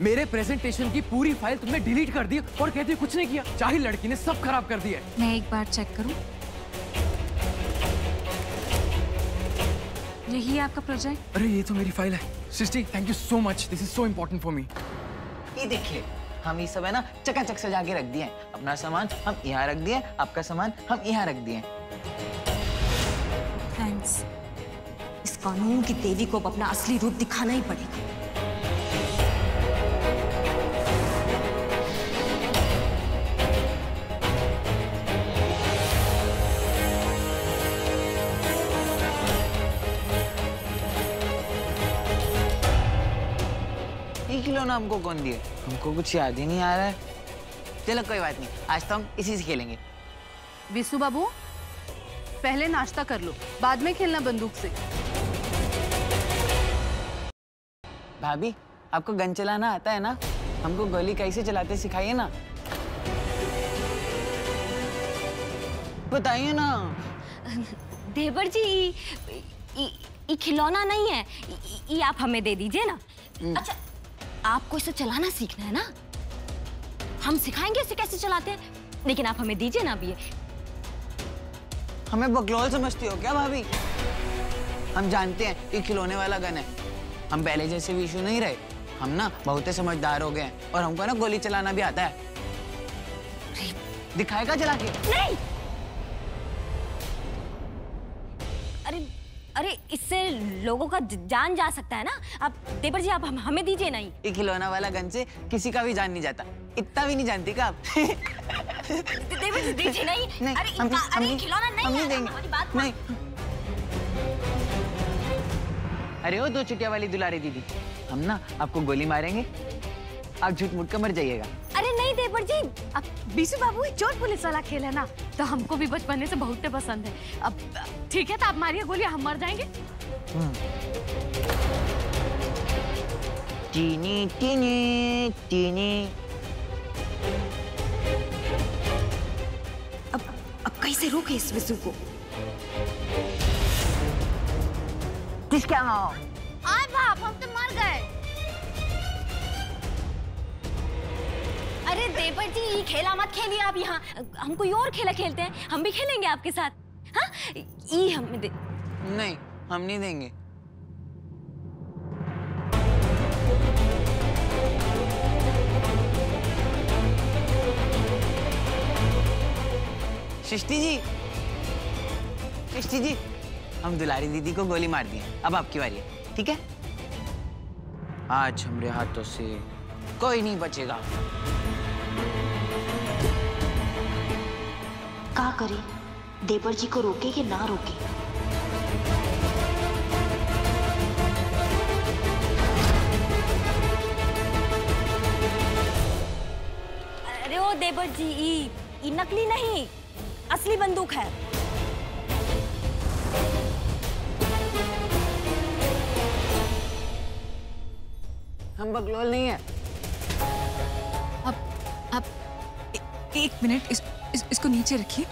मेरे प्रेजेंटेशन की पूरी फाइल तुमने डिलीट कर दी और कहती कुछ नहीं किया। चाहे लड़की ने सब खराब कर दिया है। मैं एक बार चेक करूं? यही है आपका प्रोजेक्ट? अरे ये तो मेरी फाइल है। Srishti, thank you so much, this is so important for me. ये देखिए, हम ये सब है ना चकाचक सजा के रख दिए हैं। अपना सामान हम यहाँ रख दिए, आपका सामान हम यहाँ रख दिए। थैंक्स। इस कानून की देवी को अब अपना असली रूप दिखाना ही पड़ेगा। ये खिलौना हमको कौन दिए? हमको कुछ याद ही नहीं आ रहा है। चलो कोई बात नहीं, आज तो हम इसी से खेलेंगे। विशु बाबू, पहले नाश्ता कर लो, बाद में खेलना बंदूक से। भाभी, आपको गन चलाना आता है ना? हमको गोली कैसे चलाते सिखाइए ना। बताइए ना। देवर जी, ये खिलौना नहीं है, ये आप हमें दे दीजिए ना। अच्छा, आपको इसे चलाना सीखना है ना? हम सिखाएंगे इसे कैसे चलाते हैं, लेकिन आप हमें दीजिए ना अभी। हमें बकलोल समझती हो क्या भाभी? हम जानते हैं ये खिलौने वाला गन है। हम पहले जैसे विशु नहीं रहे। हम ना बहुत समझदार हो गए हैं और हमको ना गोली चलाना भी आता है। दिखाएगा चला के? नहीं। अरे इससे लोगों का जान जा सकता है ना। आप देवर जी, आप हमें दीजिए नहीं। ये खिलौना वाला गन से किसी का भी जान नहीं जाता। इतना भी नहीं जानती क्या आप? देवर जी दीजिए नहीं। नहीं, अरे खिलौना नहीं, हम नहीं देंगे। हमारी बात नहीं। अरे वो दो चुटिया वाली दुलारी दीदी, हम ना आपको गोली मारेंगे, आप झूठ मूठ कर मर जाइएगा। अरे नहीं देवर जी, अब विशु बाबू, चोर पुलिस वाला खेल है ना, तो हमको भी बचपन से बहुत पसंद है। अब ठीक है, तो आप मारिए गोली, हम मर जाएंगे। टीनी टीनी टीनी। अब कैसे रोके इस विशु को? किस क्या हो? आए बाप, हम तो मर गए। अरे देवर जी, ये खेला मत खेलिए आप यहाँ। हम कोई और खेला खेलते हैं, हम भी खेलेंगे आपके साथ। हाँ, ये हमें दे। नहीं, हम नहीं देंगे। सृष्टि जी, सृष्टि जी, हम दुलारी दीदी को गोली मार दिए। अब आपकी बारी है, ठीक है? आज हमारे हाथों से कोई नहीं बचेगा। क्या करे? देवर जी को रोके कि ना रोके? अरे ओ देवर जी, ये नकली नहीं, असली बंदूक है। हम बकलोल नहीं है। अब एक मिनट, इसको नीचे रखिए।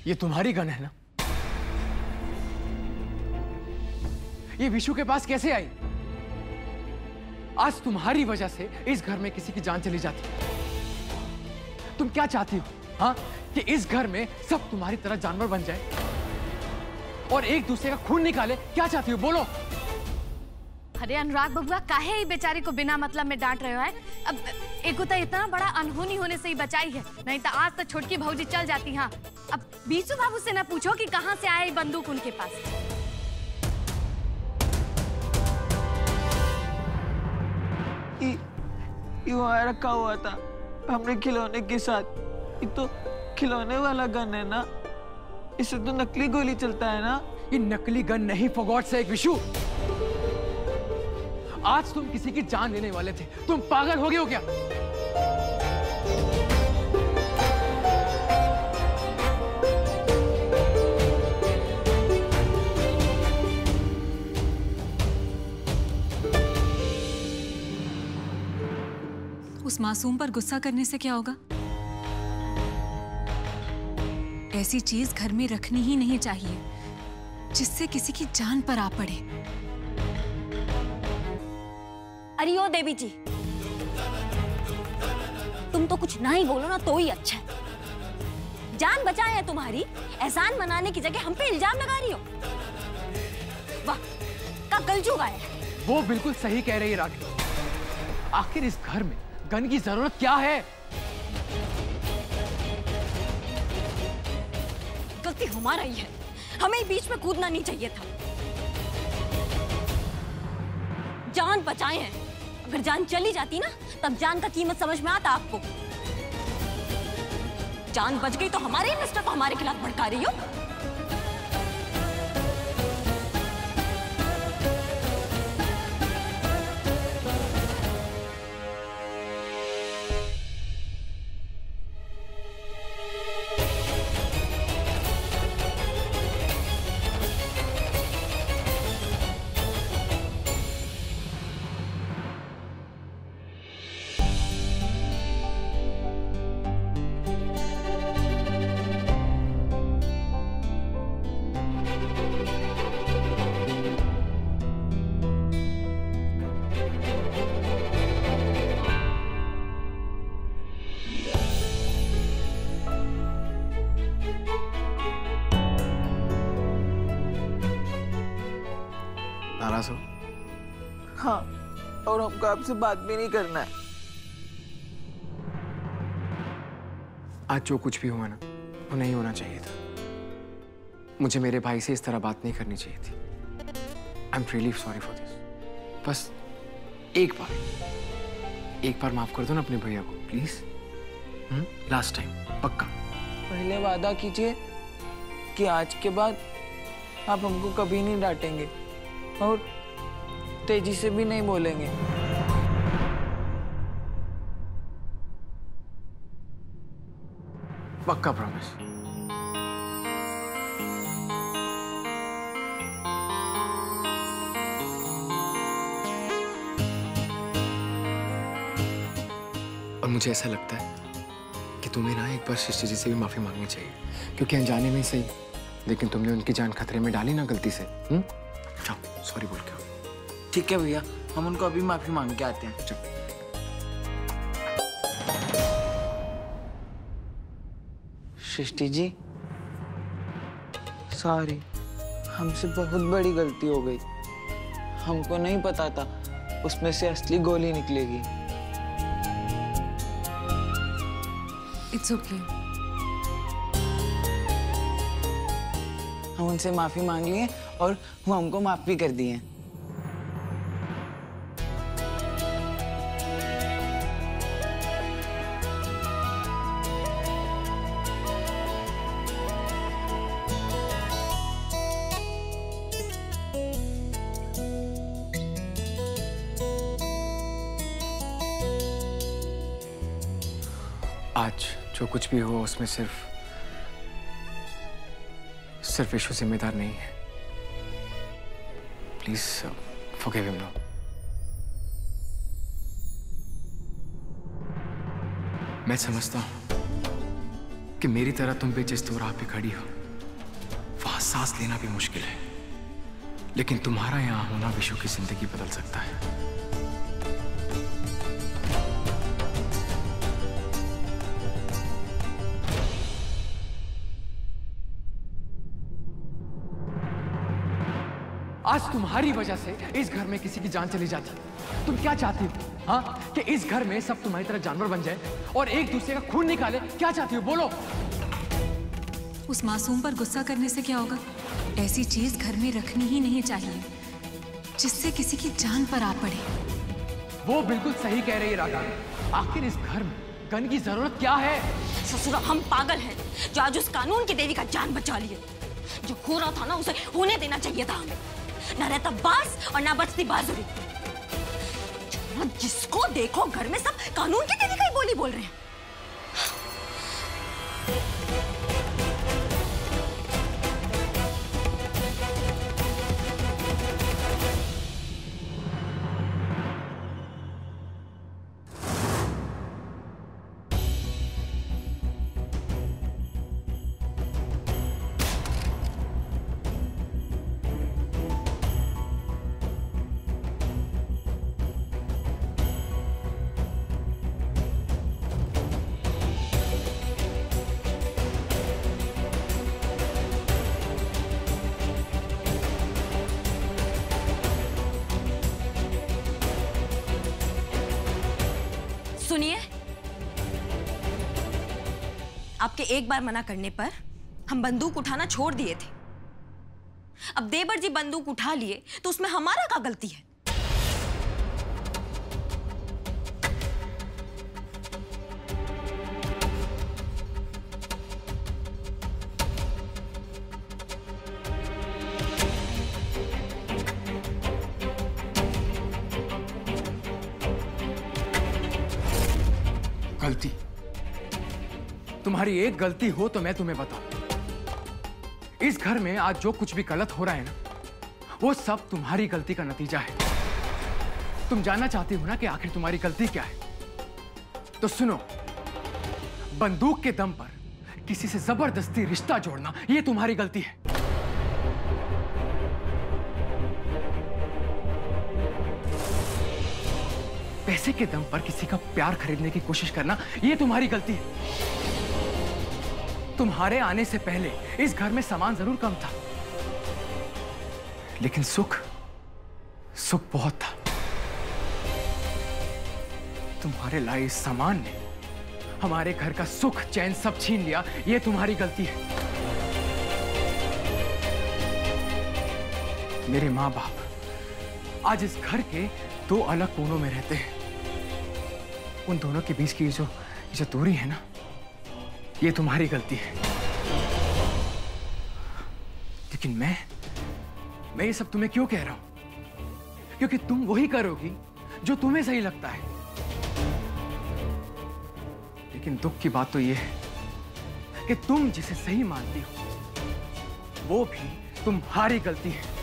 ये तुम्हारी गन है ना? ये विशु के पास कैसे आई? आज तुम्हारी वजह से इस घर में किसी की जान चली जाती। तुम क्या चाहती हो? हाँ, कि इस घर में सब तुम्हारी तरह जानवर बन जाए और एक दूसरे का खून निकाले? क्या चाहती हो, बोलो? अरे अनुराग बबुआ, काहे ही बेचारी को बिना मतलब में डांट रहे हो है? अब एक तो इतना बड़ा अनहोनी होने से ही बचाई है, नहीं तो आज तो छोटकी भौजी चल जाती। हाँ, अब बीसू बाबू से ना पूछो कि कहाँ से आए बंदूक उनके पास। ये वहाँ रखा हुआ था हमने खिलौने के साथ। ये तो खिलौने वाला गन है ना? इससे तो नकली गोली चलता है ना। ये नकली गन नहीं, फॉर गॉड सेक विशु। आज तुम किसी की जान लेने वाले थे, तुम पागल हो गए हो क्या? उस मासूम पर गुस्सा करने से क्या होगा? ऐसी चीज घर में रखनी ही नहीं चाहिए जिससे किसी की जान पर आ पड़े। अरे ओ देवी जी, तुम तो कुछ ना ही बोलो ना तो ही अच्छा है। जान बचाए है तुम्हारी, एहसान मनाने की जगह हम पे इल्जाम लगा रही हो। वाह, का कलजुग आया है। वो बिल्कुल सही कह रही है राखी। आखिर इस घर में गन की जरूरत क्या है? गलती हमारा ही है, हमें बीच में कूदना नहीं चाहिए था। जान बचाए हैं, अगर जान चली जाती ना तब जान का कीमत समझ में आता आपको। जान बच गई तो हमारे इन्वेस्टर को हमारे खिलाफ भड़का रही हो। नाराज हो? हाँ, और हमको आपसे बात भी नहीं करना है। आज जो कुछ भी हुआ ना, वो नहीं होना चाहिए था। मुझे मेरे भाई से इस तरह बात नहीं करनी चाहिए थी। I am really sorry for this. बस एक बार माफ कर दो ना अपने भैया को, प्लीज। लास्ट टाइम, पक्का। पहले वादा कीजिए कि आज के बाद आप हमको कभी नहीं डांटेंगे और तेजी से भी नहीं बोलेंगे। पक्का प्रॉमिस। और मुझे ऐसा लगता है कि तुम्हें ना एक बार सृष्टि जी से भी माफी मांगनी चाहिए, क्योंकि अनजाने में ही सही, लेकिन तुमने उनकी जान खतरे में डाली ना गलती से। जाओ सॉरी बोल के। ठीक है भैया, हम उनको अभी माफी मांग के आते हैं। चलो। सृष्टि जी, सॉरी, हमसे बहुत बड़ी गलती हो गई। हमको नहीं पता था उसमें से असली गोली निकलेगी। It's okay. हम उनसे माफी मांग लिए और वो हमको माफ भी कर दिए। आज जो कुछ भी हुआ उसमें सिर्फ विशु जिम्मेदार नहीं है। Please forgive him now. मैं समझता हूं कि मेरी तरह तुम भी जिस दो राह पे खड़ी हो वहां सांस लेना भी मुश्किल है, लेकिन तुम्हारा यहां होना विशु की जिंदगी बदल सकता है। आज तुम्हारी वजह से इस घर में किसी की जान चली जाती। तुम क्या चाहती हो? हाँ, कि इस घर में सब तुम्हारी तरह जानवर बन जाए और एक दूसरे का खून निकाले? क्या चाहती हो, बोलो। उस मासूम पर गुस्सा करने से क्या होगा? ऐसी चीज घर में रखनी ही नहीं चाहिए जिससे किसी की जान पर आ पड़े। वो बिल्कुल सही कह रही है राधा। आखिर इस घर में गन की जरूरत क्या है? ससुरा, हम पागल हैं। जो आज उस कानून की देवी का जान बचा लिए। जो हो रहा था ना उसे होने देना चाहिए था हमें। ना रहता बास और ना बचती बाजुरी। जिसको देखो घर में सब कानून की देवी का ही बोली बोल रहे हैं। सुनिए, आपके एक बार मना करने पर हम बंदूक उठाना छोड़ दिए थे। अब देवर जी बंदूक उठा लिए तो उसमें हमारा क्या गलती है? गलती? तुम्हारी एक गलती हो तो मैं तुम्हें बताऊं, इस घर में आज जो कुछ भी गलत हो रहा है ना, वो सब तुम्हारी गलती का नतीजा है। तुम जानना चाहती हो ना कि आखिर तुम्हारी गलती क्या है? तो सुनो, बंदूक के दम पर किसी से जबरदस्ती रिश्ता जोड़ना, ये तुम्हारी गलती है। पैसे के दम पर किसी का प्यार खरीदने की कोशिश करना, यह तुम्हारी गलती है। तुम्हारे आने से पहले इस घर में सामान जरूर कम था, लेकिन सुख बहुत था। तुम्हारे लाए इस सामान ने हमारे घर का सुख चैन सब छीन लिया, यह तुम्हारी गलती है। मेरे माँ बाप आज इस घर के दो अलग कोनों में रहते हैं। उन दोनों के बीच की जो दूरी है ना, ये तुम्हारी गलती है। लेकिन मैं ये सब तुम्हें क्यों कह रहा हूं? क्योंकि तुम वही करोगी जो तुम्हें सही लगता है। लेकिन दुख की बात तो ये है कि तुम जिसे सही मानती हो, वो भी तुम्हारी गलती है।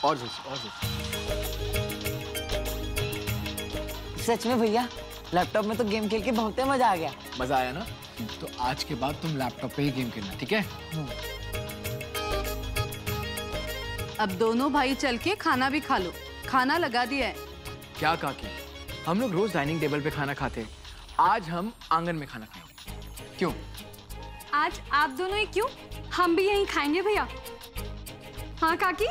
और सच में भैया, लैपटॉप में तो गेम खेल के बहुत मजा आ गया। मजा आया ना? तो आज के बाद तुम लैपटॉप पे ही गेम खेलना, ठीक है? अब दोनों भाई चल के खाना भी खा लो। खाना लगा दिया है। क्या काकी, हम लोग रोज डाइनिंग टेबल पे खाना खाते हैं, आज हम आंगन में खाना खाएंगे। क्यों? आज आप दोनों ही क्यों? हम भी यहीं खाएंगे भैया। हाँ काकी?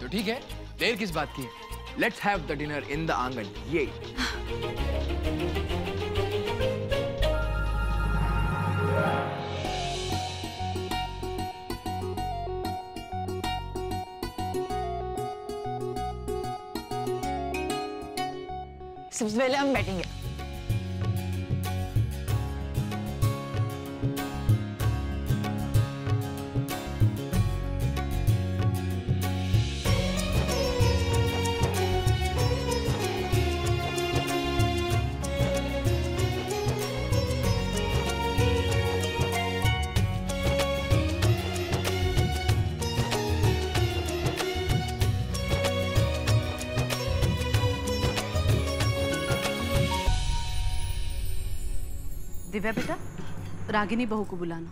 तो ठीक है, देर किस बात की? Let's have the dinner in the आंगन। ये सबसे पहले हम बैठेंगे। दिव्या बेटा, रागिनी बहू को बुलाना।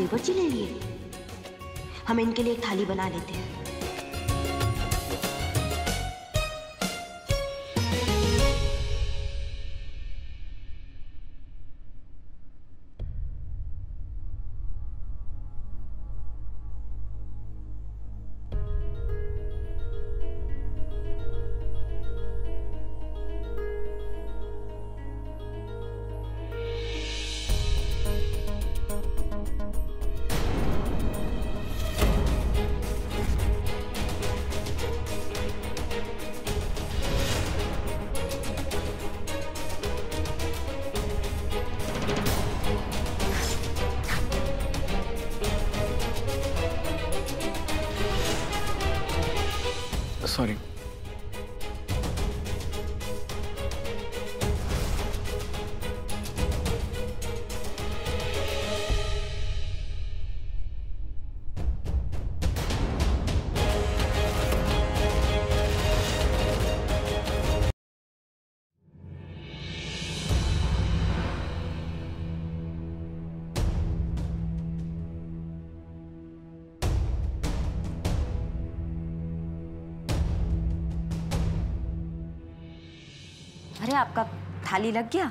देवर जी ले लिए? हम इनके लिए एक थाली बना लेते हैं। सॉरी। अरे आपका थाली लग गया?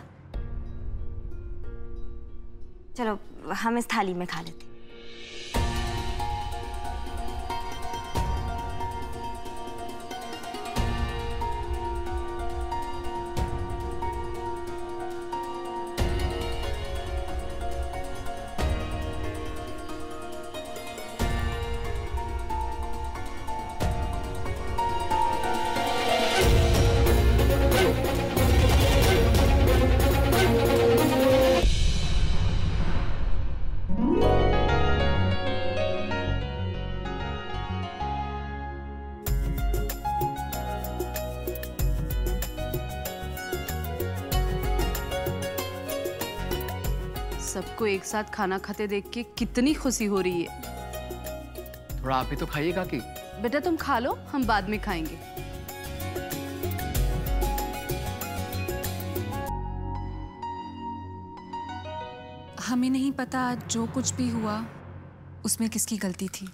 चलो हम इस थाली में खा लेते हैं। सबको एक साथ खाना खाते देख के कितनी खुशी हो रही है। थोड़ा आप भी तो खाइए काकी। बेटा तुम खा लो, हम बाद में खाएंगे। हमें नहीं पता आज जो कुछ भी हुआ उसमें किसकी गलती थी,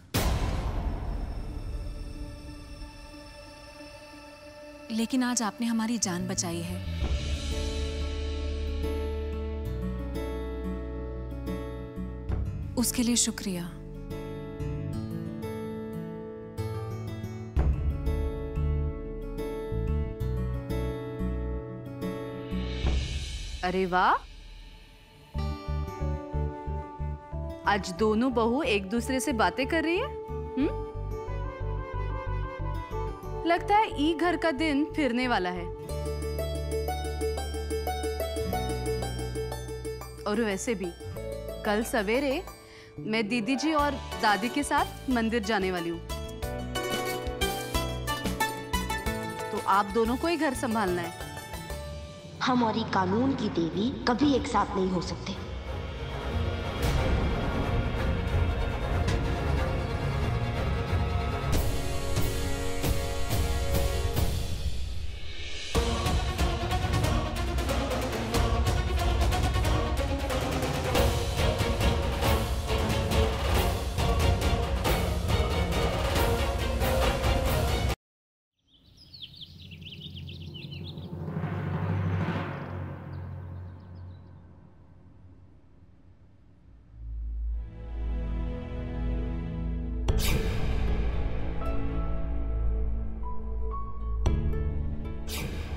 लेकिन आज आपने हमारी जान बचाई है। उसके लिए शुक्रिया। अरे वाह, आज दोनों बहू एक दूसरे से बातें कर रही है। लगता है ई घर का दिन फिरने वाला है। और वैसे भी कल सवेरे मैं दीदी जी और दादी के साथ मंदिर जाने वाली हूँ, तो आप दोनों को ही घर संभालना है। हम और ये कानून की देवी कभी एक साथ नहीं हो सकते।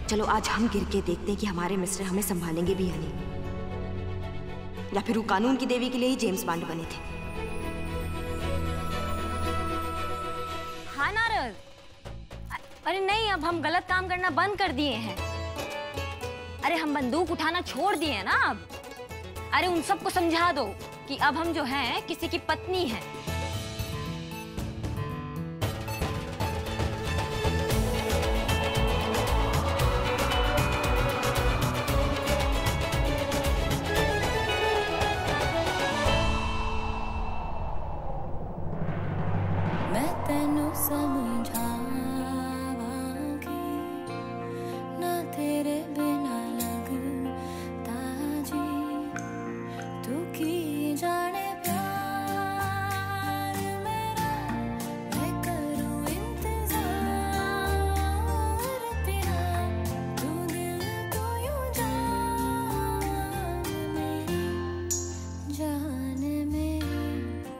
चलो आज हम गिर के देखते हैं कि हमारे मिस्टर हमें संभालेंगे भी या नहीं, या फिर वो कानून की देवी के लिए ही जेम्स बॉन्ड बने थे। हाँ नारद, अरे नहीं, अब हम गलत काम करना बंद कर दिए हैं। अरे हम बंदूक उठाना छोड़ दिए हैं ना अब। अरे उन सबको समझा दो कि अब हम जो हैं किसी की पत्नी हैं। जाने प्यार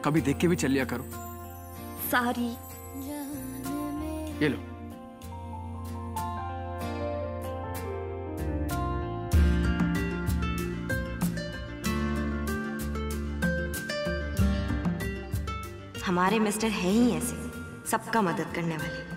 कभी देख के भी चल लिया करो। सॉरी। ये लो। हमारे मिस्टर हैं ही ऐसे, सबका मदद करने वाले।